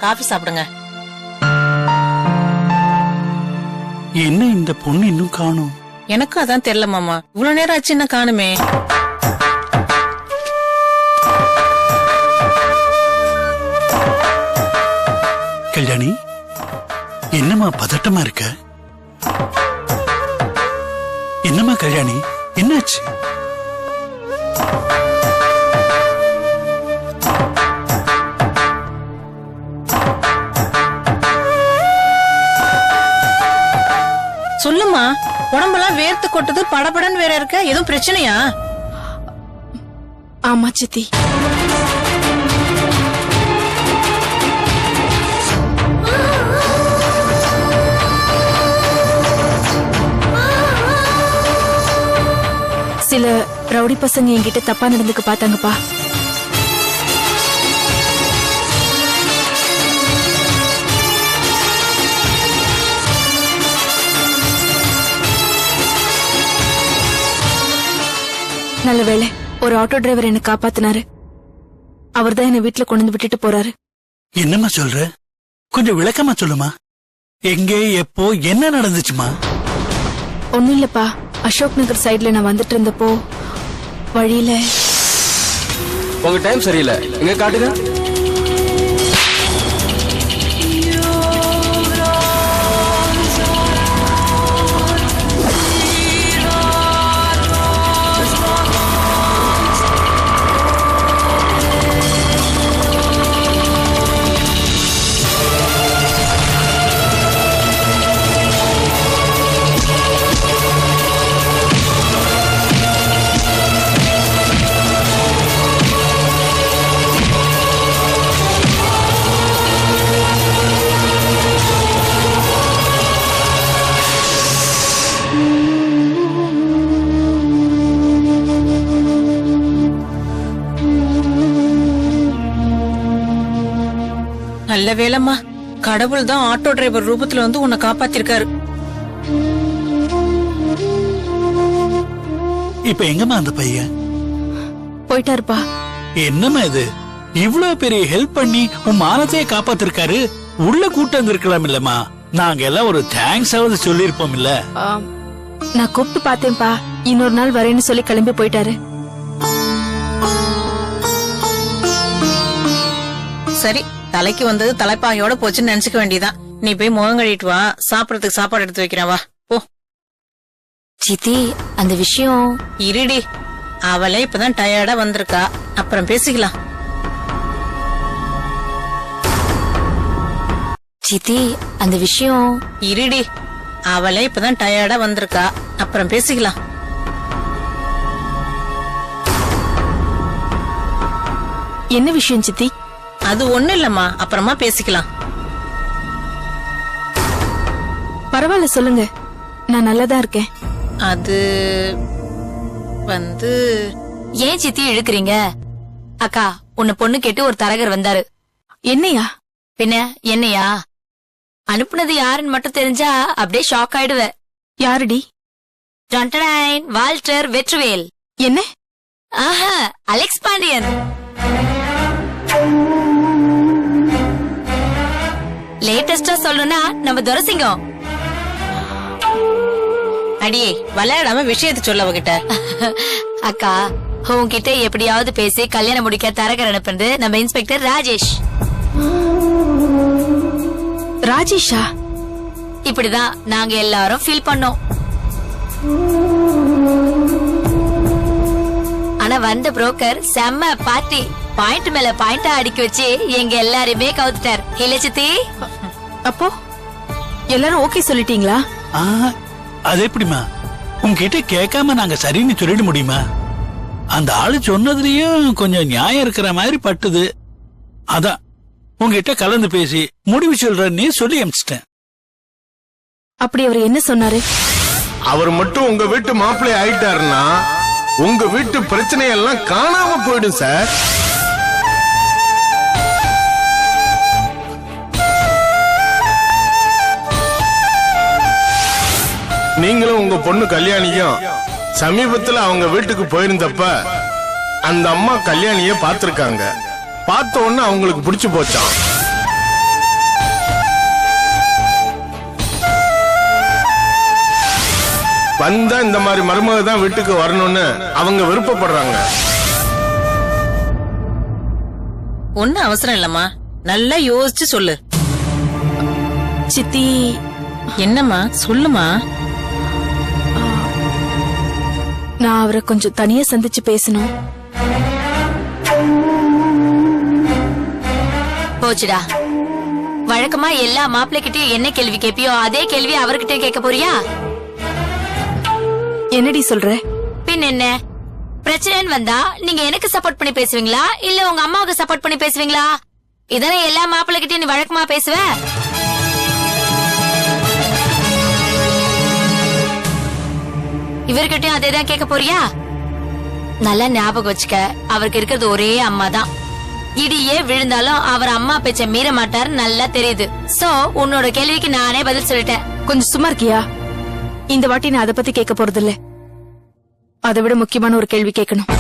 Coffee சாப்பிடுங்க. என்ன இந்த பொண்ணு இன்னும் காணும்? எனக்கும் அதான் தெரியல மாமா, இவ்வளவு நேரம் ஆச்சு என்ன காணுமே. கல்யாணி, என்னம்மா பதட்டமா இருக்க? என்னம்மா கல்யாணி, என்னாச்சு? சொல்லுமா, உடம்பெல்லாம் வேர்த்து கொட்டுது, படபடன்னு வேற இருக்க, எதுவும் பிரச்சனையா? ஆமா சித்தி. சில ரவுடி பசங்க என்கிட்ட தப்பா நடந்துக்க பாத்தாங்கப்பா. நல்ல வேளை ஒரு ஆட்டோ டிரைவர் என்ன காப்பாத்தினாரு. அவர்தான் என்ன வீட்டுல கொண்டு வந்து விட்டுட்டு போறாரு. என்னம்மா சொல்ற? கொஞ்சம் விளக்கமா சொல்லுமா. எங்கே, எப்போ, என்ன நடந்துச்சுமா? ஒண்ணும் இல்லப்பா, அசோக் நகர் சைடுல நான் வந்துட்டு இருந்தப்போ வழியில. உங்க டைம் சரியில்லை, எங்க காட்டுங்க. நல்ல வேலைம்மா, கடவுள் தான் ஆட்டோ டிரைவர் ரூபத்துல வந்து உன்னை காப்பாத்திருக்காரு. இப்ப எங்கம்மா அந்த பையன்? போயிட்டாருப்பா. என்னம்மா இது, இவ்வளவு பெரிய ஹெல்ப் பண்ணி உன் மானத்தையே காப்பாத்திருக்காரு, உள்ள கூட்டம் வந்திருக்கலாம் இல்லம்மா. நாங்க எல்லாம் ஒரு தேங்க்ஸ் ஆவது சொல்லிருப்போம் இல்ல. நான் கூப்பிட்டு பார்த்தேன்ப்பா, இன்னொரு நாள் வரேன்னு சொல்லி கிளம்பி போயிட்டாரு. சரி, தலைக்கு வந்தது தலைப்பாகையோட போச்சுன்னு நினைச்சுக்க வேண்டியதான். நீ போய் முகம் கழிட்டு வா, சாப்பிடறதுக்கு சாப்பாடு எடுத்து வைக்கிறேன், வா போ. சித்தி, அந்த விஷயம். இருடி, அவளே இப்பதான் டயர்டா வந்திருக்கா, அப்புறம் பேசிக்கலாம். சித்தி, அந்த விஷயம். இருடி, அவளே இப்பதான் டயர்டா வந்திருக்கா, அப்புறம் பேசிக்கலாம். என்ன விஷயம் சித்தி? அது ஒண்ணு இல்லம்மா, அப்புறமா பேசிக்கலாம். பரவாயில்ல, சொல்லுங்க, நான் நல்லாதான் இருக்கேன். அது வந்து. ஏன் சித்தி இழுக்குறீங்க? அக்கா, உன்னை பொண்ணு கேட்டு ஒரு தரகர் வந்தாரு. என்னையா? பின்ன என்னையா? அனுப்புனது யாருன்னு மட்டும் தெரிஞ்சா அப்படியே ஷாக் ஆயிடுவ. யாருடி? வால்டர் வெற்றுவேல். என்ன? ஆஹா, அலெக்ஸ் பாண்டியன். லேட்டஸ்டா சொல்லணும்னா நம்ம துரசிங்கம். அடியே, விளையாடாம விஷயத்தை சொல்ல அவகிட்ட. அக்கா, உன்கிட்ட எப்படியாவது பேசி கல்யாணம் முடிக்க தரகர் அனுப்புறது நம்ம இன்ஸ்பெக்டர் ராஜேஷ். ராஜேஷா? இப்படிதான் நாங்க எல்லாரும் ஃபீல் பண்ணோம். ஆனா வந்த புரோக்கர் செம்ம பார்ட்டி, பாயிண்ட் மேல பாயிண்டா அடிக்க வச்சு எங்க எல்லாரையுமே கவுத்துட்டார். இல்ல சித்தி? அப்போ எல்லாரும் ஓகே சொல்லிட்டீங்களா? அது எப்படிமா, உங்ககிட்ட கேட்காம நாங்க சரின்னு சொல்லிட முடியுமா? அந்த ஆளு சொன்னதுலயும் கொஞ்சம் நியாயம் இருக்கிற மாதிரி பட்டுது. அதான் உங்ககிட்ட கலந்து பேசி முடிவு சொல்றேன்னு சொல்லி அனுப்பிச்சிட்டேன். அப்படி அவர் என்ன சொன்னாரு? அவர் மட்டும் உங்க வீட்டு மாப்பிள்ளை ஆயிட்டாருன்னா உங்க வீட்டு பிரச்சனையெல்லாம் காணாம போயிடும் சார். நீங்களும் உங்க பொண்ணு கல்யாணியும் சமீபத்துல அவங்க வீட்டுக்கு போயிருந்தப்ப அந்த அம்மா கல்யாணிய பாத்திருக்காங்க. பார்த்த உடனே அவங்களுக்கு பிடிச்சு போச்சான். வந்தா இந்த மாதிரி மருமக தான் வீட்டுக்கு வரணும்னு அவங்க விருப்பப்படுறாங்க. ஒன்னும் அவசரம் இல்லம்மா, நல்லா யோசிச்சு சொல்லு. சித்தி, என்னம்மா சொல்லுமா. நான் அவரை கொஞ்சம் தனியா சந்திச்சு பேசணும். போச்சுடா. வழக்கமா எல்லா மாப்பிள்ளைகிட்டயும் என்ன கேள்வி கேப்பியோ அதே கேள்வி அவர்கிட்ட கேட்க போறியா? என்னடி சொல்ற? பின் என்ன பிரச்சனைன்னு வந்தா நீங்க எனக்கு சப்போர்ட் பண்ணி பேசுவீங்களா இல்ல உங்க அம்மாவுக்கு சப்போர்ட் பண்ணி பேசுவீங்களா? இதானே எல்லா மாப்பிள்ளைகிட்டயும் நீ வழக்கமா பேசுவ. இவர்கிட்டயும் அதேதான் கேட்க போறியா? நல்லா ஞாபகம் வச்சுக்க, அவருக்கு இருக்கிறது ஒரே அம்மா தான். இடியே விழுந்தாலும் அவர் அம்மா பேச்ச மீற மாட்டாரு, நல்லா தெரியுது. சோ உன்னோட கேள்விக்கு நானே பதில் சொல்லிட்டேன். கொஞ்சம் சும்மா இருக்கியா? இந்த வாட்டி நான் அதை பத்தி கேட்க போறது இல்ல. அதை விட முக்கியமான ஒரு கேள்வி கேட்கணும்.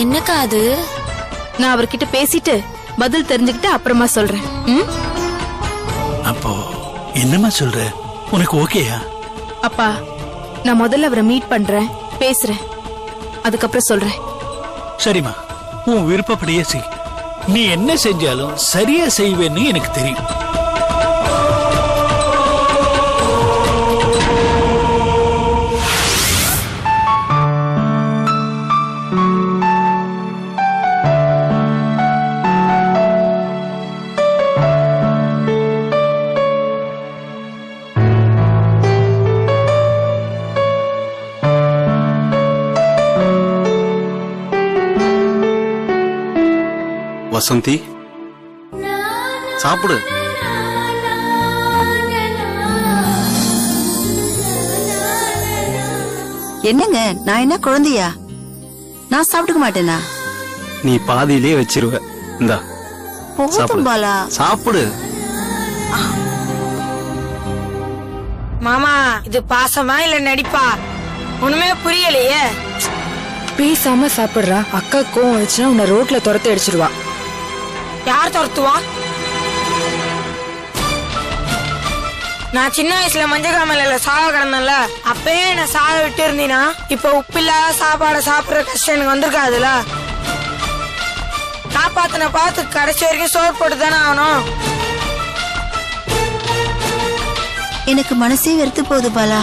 என்னக்கா அது? நான் அவர்கிட்ட பேசிட்டு பதில் தெரிஞ்சுக்கிட்டு அப்புறமா சொல்றேன். அப்போ என்னம்மா சொல்ற? உனக்கு ஓகேயா? அப்பா, நான் முதல்ல அவரை மீட் பண்றேன், பேசுறேன், அதுக்கப்புறம் சொல்றேன். சரிம்மா, உன் விருப்பப்படியே செய். நீ என்ன செஞ்சாலும் சரியா செய்வேன்னு எனக்கு தெரியும். வசந்தி, சாப்பிடு. என்னங்க, நான் என்ன குழந்தையா? நான் சாப்பிட்டுக்க மாட்டேனா? நீ பாதியிலே வச்சிருவ. இந்தா போதும் பாலா, சாப்பிடு. மாமா, இது பாசமா இல்ல நடிப்பா? ஒண்ணுமே புரியலையே. பேசாம சாப்பிடுறா. அக்கா கோவம் வந்துச்சுன்னா உன்னை ரோட்ல துரத்தி அடிச்சிருவா. யார் துரத்துவா? நான் சின்ன வயசுல மஞ்சக்காமல சாக கிடந்தேன்ல, அப்பயே என்ன சாக விட்டு இருந்தீனா இப்ப உப்பில்லாத சாப்பாட சாப்பிடுற கஷ்டம் எனக்கு வந்திருக்காதுல. காப்பாத்தின பார்த்து கடைசி வரைக்கும் சோறு போட்டு தானே ஆகணும். எனக்கு மனசே வெறுத்து போகுது பாலா.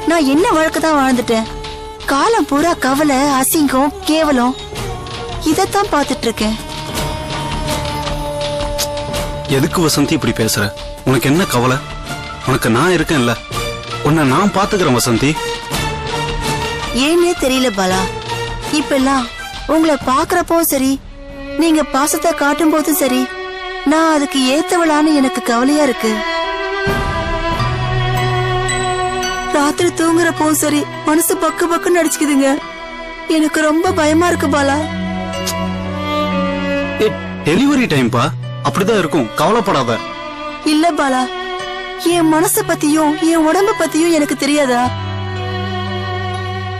நான் என்ன வாழ்க்கைதான் வாழ்ந்துட்டேன். காலம் பூரா கவலை, அசிங்கம், கேவலம் இதத்தான் பாத்துட்டு இருக்கேன். எதுக்கு வசந்தி இப்படி பேசுற? உனக்கு என்ன கவலை? உனக்கு நான் இருக்கேன்ல, உன்னை நான் பாத்துக்கிறேன் வசந்தி. ஏன்னே தெரியல பாலா. இப்பெல்லாம் உங்களை பாக்குறப்போ சரி, நீங்க பாசத்தை காட்டும் போதும் சரி, நான் அதுக்கு ஏத்தவளான்னு எனக்கு கவலையா இருக்கு. ராத்திரி தூங்குறப்போ சரி, மனசு பக்கு பக்குன்னு அடிச்சுக்குதுங்க. எனக்கு ரொம்ப பயமா இருக்கு பாலா. டெலிவரி டைம்பா, அப்படிதான் இருக்கும், கவலைப்படாத. இல்ல பாலா, என் மனச பத்தியும் என் உடம்ப பத்தியும் எனக்கு தெரியாதா?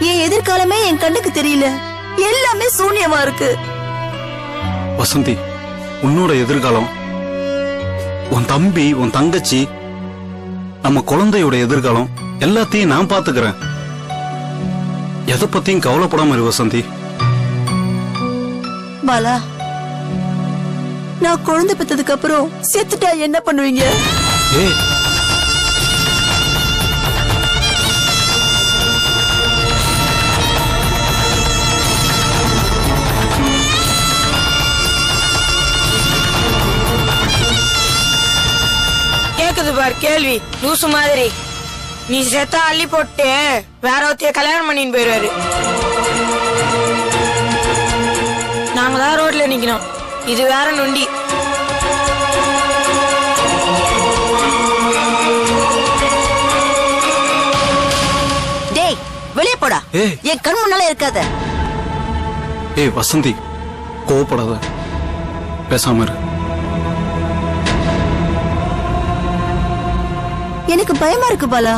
என் எதிர்காலமே என் கண்ணுக்கு தெரியல. எல்லாமே சூன்யமா இருக்கு. வசந்தி, உன்னோட எதிர்காலம், உன் தம்பி, உன் தங்கச்சி, நம்ம குழந்தையோட எதிர்காலம் எல்லாத்தையும் நான் பாத்துக்கிறேன். எதை பத்தியும் கவலைப்படாம இரு வசந்தி. பாலா, நான் குழந்தை பெற்றதுக்கு அப்புறம் செத்துட்டா என்ன பண்ணுவீங்க? ஏய், கேக்குது பார் கேள்வி, லூசு மாதிரி. நீ செத்தா அள்ளி போட்டு வேற ஒருத்தைய கல்யாணம் பண்ணின்னு போயிருவாரு. நாங்க தான் ரோட்ல நிக்கணும். இது வேற நொண்டி. டேய், வெளியே போடா. ஏய். என் கண் முன்னால இருக்காத. ஏய் வசந்தி, கோவப்படாத, பேசாம இரு. எனக்கு பயமா இருக்கு பாலா.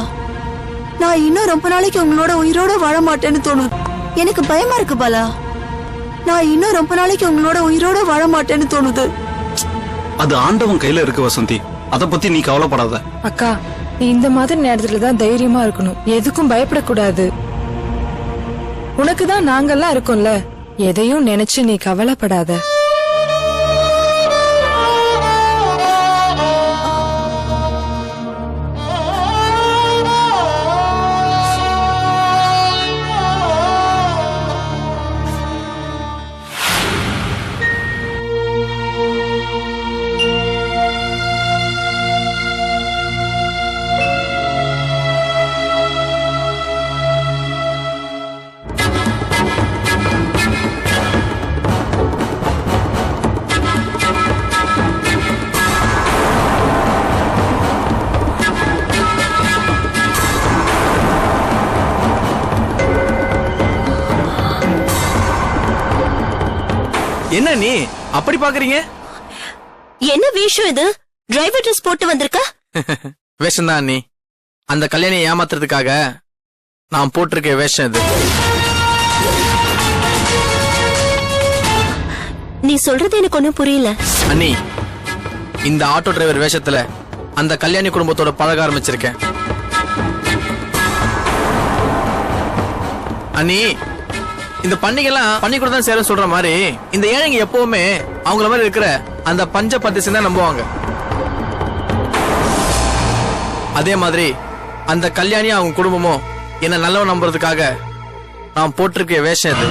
நான் இன்னும் ரொம்ப நாளைக்கு உங்களோட உயிரோட வாழ மாட்டேன்னு தோணுது. எனக்கு பயமா இருக்கு பாலா. நான் இன்னும் ரொம்ப நாளைக்கு உங்களோட உயிரோட வாழ மாட்டேன்னு தோணுது. அது ஆண்டவன் கையில இருக்கு வசந்தி. அத பத்தி நீ கவலைப்படாத. அக்கா, நீ இந்த மாதிரி நேரத்துல தான் தைரியமா இருக்கணும். எதுக்கும் பயப்படக்கூடாது. உனக்கு தான் நாங்கெல்லாம் இருக்கோம்ல. எதையும் நினைச்சு நீ கவலைப்படாத. என்ன நீ அப்படி பாக்குறீங்க? என்ன வேஷம் இது? டிரைவர் ட்ரெஸ் போட்டு வந்திருக்க? வேஷம்தான் நீ. அந்த கல்யாணியை ஏமாத்துறதுக்காக நான் போட்டிருக்க வேஷம் இது. நீ சொல்றது எனக்கு ஒண்ணும் புரியல. அண்ணி, இந்த ஆட்டோ டிரைவர் வேஷத்துல அந்த கல்யாணி குடும்பத்தோட பழக ஆரம்பிச்சிருக்கேன். அண்ணி, இந்த பண்டிகைலாம் பள்ளிக்கூட தான் சேர சொல்ற மாதிரி இந்த ஏழைங்க எப்பவுமே அவங்கள மாதிரி இருக்கிற அந்த பஞ்ச பத்திசை தான் நம்புவாங்க. அதே மாதிரி அந்த கல்யாணியும் அவங்க குடும்பமும் என்ன நல்லவன் நம்புறதுக்காக நான் போட்டிருக்க வேஷம் இது.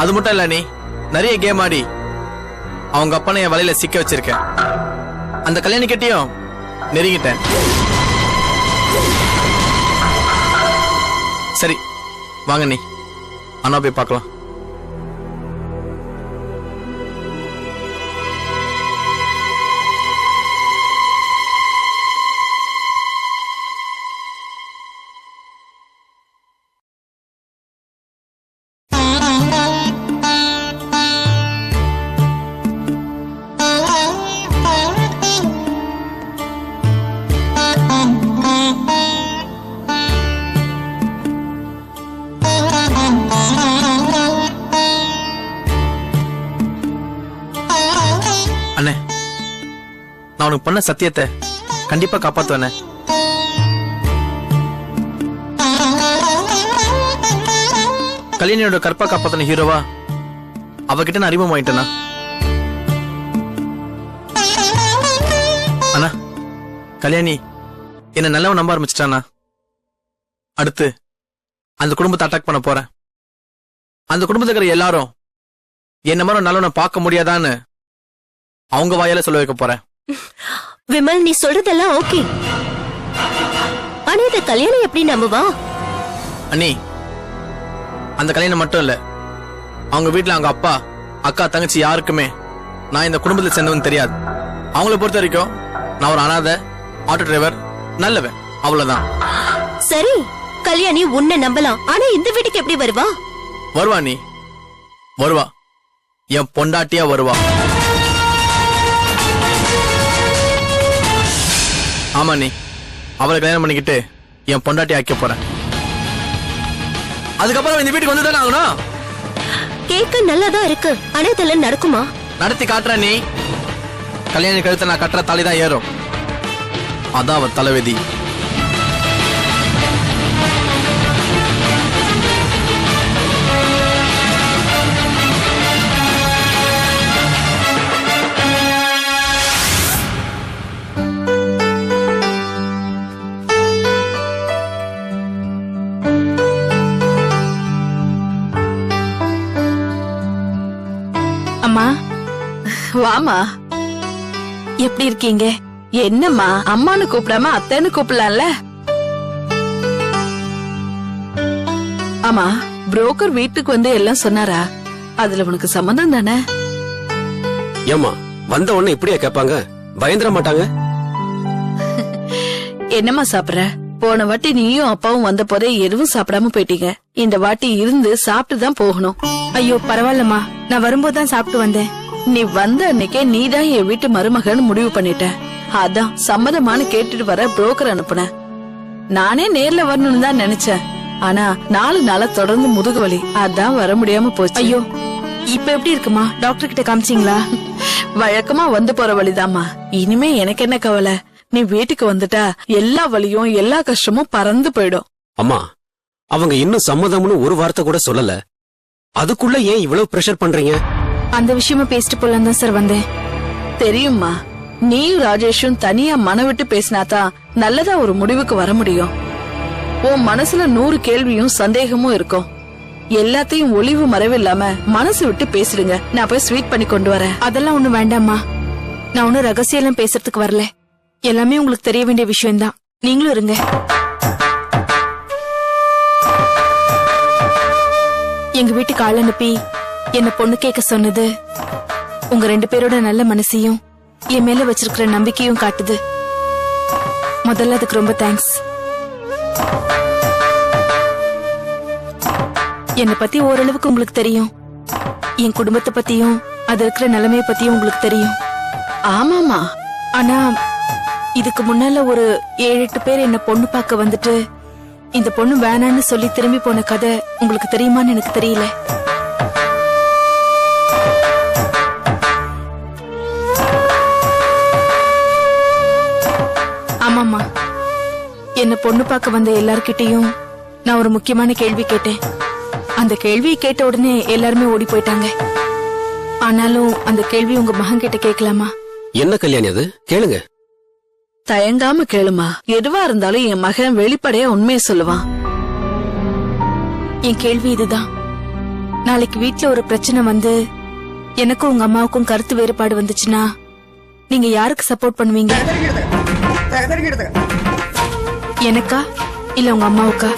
அது மட்டும் இல்ல, நீ நிறைய கேம் ஆடி அவங்க அப்பனை என் வலையில சிக்க வச்சிருக்கேன். அந்த கல்யாணி கிட்டயும் நெருங்கிட்டேன். சரி வாங்க நீ, அண்ணா போய் பார்க்கலாம். அண்ணே, நான் உனக்கு பண்ண சத்தியத்தை கண்டிப்பா காப்பாத்துவேனே. கல்யாணியோட கற்பா காப்பாத்தின ஹீரோவா அவகிட்ட நான் அறிமுகமாயிட்டேனா? அண்ணா, கல்யாணி என்ன நல்லவன் நம்ப ஆரம்பிச்சிட்டானா? அடுத்து அந்த குடும்பத்தை அட்டாக் பண்ண போறேன். அந்த குடும்பத்துல இருக்கிற எல்லாரும் என்ன மாதிரி நல்லவனை பார்க்க முடியாதான்னு அவங்க வாயால சொல்ல வைக்க போறேன். விமல், நீ சொல்றதெல்லாம் ஓகே. ஆனா இந்த கல்யாணம் எப்படி நம்புவா? அண்ணி, அந்த கல்யாணம் மட்டும் இல்ல, அவங்க வீட்டுல அவங்க அப்பா அக்கா தங்கச்சி யாருக்குமே நான் இந்த குடும்பத்தில் சேர்ந்தவன் தெரியாது. அவங்கள பொறுத்த வரைக்கும் நான் ஒரு அனாதை ஆட்டோ டிரைவர், நல்லவன், அவ்வளவுதான். சரி, கல்யாணி உன்னை நம்பலாம். ஆனா இந்த வீட்டுக்கு எப்படி வருவா? வருவா நீ, வருவா. என் பொண்டாட்டியா வருவா. ஆமா நீ, அவளை கல்யாணம் பண்ணிக்கிட்டு என் பொண்டாட்டி ஆக்க போறேன். அதுக்கப்புறம் இந்த வீட்டுக்கு வந்துதானே ஆகணும். கேட்க நல்லாதான் இருக்கு. ஆனா இதெல்லாம் நடக்குமா? நடத்தி காட்டுற நீ. கல்யாணி கழுத்தை நான் கட்டுற தாலிதான் ஏறும். அதான் அவன் தலைவிதி. அம்மா, வாமா. எப்படி இருக்கீங்க? என்னம்மா, அம்மானு கூப்பிடாம அத்தைன்னு கூப்பிடலாம்ல? ஆமா, புரோக்கர் வீட்டுக்கு வந்து எல்லாம் சொன்னாரா? அதுல உனக்கு சம்மந்தம் தானே? ஏமா வந்த உடனே இப்படியா கேட்பாங்க? பயந்துட மாட்டாங்க? என்னம்மா சாப்பிடுற? போன வாட்டி நீயும் அப்பாவும் வந்த போதே எதுவும் சாப்பிடாம போயிட்டீங்க. இந்த வாட்டி இருந்து சாப்பிட்டு தான் போகணும். ஐயோ பரவாயில்லம்மா, நான் வரும்போதுதான் சாப்பிட்டு வந்தேன். நீ வந்த அன்னைக்கே நீதான் என் வீட்டு மருமகன்னு முடிவு பண்ணிட்ட. அதான் சம்மதமானு கேட்டுட்டு வர புரோக்கர் அனுப்புன. நானே நேர்ல வரணும்னு தான் நினைச்சேன். ஆனா 4 நாளா தொடர்ந்து முதுகு வலி, அதான் வர முடியாம போச்சு. ஐயோ இப்ப எப்படி இருக்குமா? டாக்டர் கிட்ட காமிச்சீங்களா? வழக்கமா வந்து போற வழிதாம்மா. இனிமே எனக்கு என்ன கவலை? நீ வீட்டுக்கு வந்துட்டா எல்லா வலியும் எல்லா கஷ்டமும் பறந்து போயிடும். அம்மா, அவங்க இன்னும் சம்மதம்னு ஒரு வார்த்தை கூட சொல்லல. அதுக்குள்ள ஏன் இவ்வளவு பிரஷர் பண்றீங்க? அந்த விஷயமா பேசிட்டு போலாம் தான் சார் வந்தேன். தெரியுமா, நீயும் ராஜேஷும் தனியா மன விட்டு பேசினாதான் நல்லதா ஒரு முடிவுக்கு வர முடியும். உன் மனசுல 100 கேள்வியும் சந்தேகமும் இருக்கும். எல்லாத்தையும் ஒளிவு மறைவில்லாம மனசு விட்டு பேசிடுங்க. நான் போய் ஸ்வீட் பண்ணி கொண்டு வரேன். அதெல்லாம் ஒண்ணு வேண்டாம்மா. நான் ஒன்னும் ரகசியம் எல்லாம் பேசுறதுக்கு வரல. எல்லாமே உங்களுக்கு தெரிய வேண்டிய விஷயம்தான். நீங்களும் இருங்க. எங்க வீட்டுக்கு ஆள் அனுப்பி என்ன பொண்ணு கேட்க சொன்னது உங்க 2 பேரோட நல்ல மனசையும் என் மேல வச்சிருக்கிற நம்பிக்கையும் காட்டுது. முதல்ல அதுக்கு ரொம்ப தேங்க்ஸ். என்னை பத்தி ஓரளவுக்கு உங்களுக்கு தெரியும். என் குடும்பத்தை பத்தியும் அது இருக்கிற நிலைமைய பத்தியும் உங்களுக்கு தெரியும். ஆமாமா. ஆனா இதுக்கு முன்னால ஒரு 7-8 பேர் என்ன பொண்ணு பார்க்க வந்துட்டு இந்த பொண்ணு வேணான்னு சொல்லி திரும்பி போன கதை உங்களுக்கு தெரியுமான்னு எனக்கு தெரியல. ஆமாமா, என்ன பொண்ணு பார்க்க வந்த எல்லார்கிட்டயும் நான் ஒரு முக்கியமான கேள்வி கேட்டேன். அந்த கேள்வியை கேட்ட உடனே எல்லாருமே ஓடி போயிட்டாங்க. ஆனாலும் அந்த கேள்வி உங்க மகன் கிட்ட கேட்கலாமா? என்ன கல்யாணி அது? கேளுங்க. தயங்காம கேளுமா. எதுவா இருந்தாலும் என் மகன் வெளிப்படையா உண்மையை சொல்லுவான். என் கேள்வி இதுதான். நாளைக்கு வீட்ல ஒரு பிரச்சனை வந்து எனக்கும் உங்க அம்மாவுக்கும் கருத்து வேறுபாடு வந்துச்சுன்னா நீங்க யாருக்கு சப்போர்ட் பண்ணுவீங்க? எனக்கா இல்ல உங்க அம்மாவுக்கா?